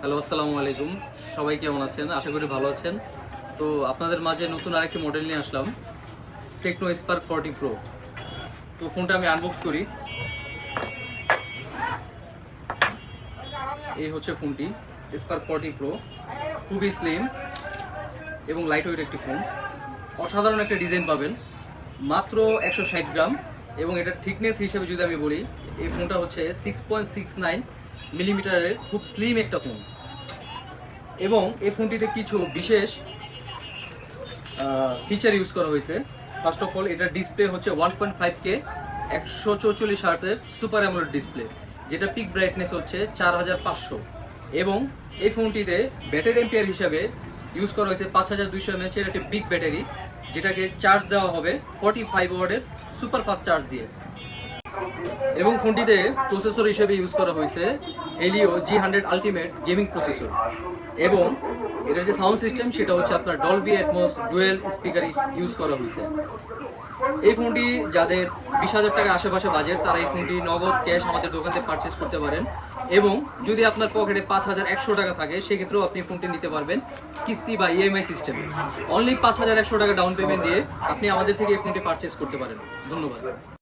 Hello, আসসালামু আলাইকুম। সবাই কেমন আছেন? আশা করি ভালো আছেন। তো আপনাদের মাঝে নতুন আরেকটি মডেল নিয়ে আসলাম, টেকনো স্পার্ক 40 প্রো। তো ফোনটা আমি আনবক্স করি। এই হচ্ছে ফোনটি, স্পার্ক 40 প্রো। খুবই স্লিম এবং লাইট ওয়েট একটি ফোন। অসাধারণ একটা ডিজাইন পাবেন, মাত্র 160 গ্রাম। এবং এটার থিকনেস হিসেবে যদি আমি বলি, এই ফোনটা হচ্ছে 6.69 মিলিমিটারের, খুব স্লিম একটা ফোন। এবং এই ফোনটিতে কিছু বিশেষ ফিচার ইউজ করা হয়েছে। ফার্স্ট অফ অল, এটার ডিসপ্লে হচ্ছে 1.5K 144 হার্টজের সুপার অ্যামোলেড ডিসপ্লে, যেটা পিক ব্রাইটনেস হচ্ছে 4500। এবং এই ফোনটিতে ব্যাটারি এম্পিয়ার হিসাবে ইউজ করা হয়েছে 5200 mAh এর একটি বিগ ব্যাটারি, যেটাকে চার্জ দেওয়া হবে 45 ওয়াটের সুপার ফাস্ট চার্জ দিয়ে। এবং ফোনটিতে প্রসেসর হিসেবে ইউজ করা হয়েছে Helio G100 ultimate gaming processor. এবং এটার যে সাউন্ড সিস্টেম, সেটা হচ্ছে আপনার Dolby atoms dual speaker use করা হয়েছে। এই ফোনটি যাদের 20,000 টাকার আশেপাশে বাজেট, তারা এই ফোনটি নগদ ক্যাশ আমাদের দোকান থেকে পারচেস করতে পারেন। এবং যদি আপনার পকেটে 5,100 টাকা থাকে, সেক্ষেত্রেও আপনি ফোনটি নিতে পারবেন কিস্তি বা ইএমআই সিস্টেমে। অনলি 5,100 টাকা ডাউন পেমেন্ট দিয়ে আপনি আমাদের থেকে এই ফোনটি পারচেস করতে পারেন। ধন্যবাদ।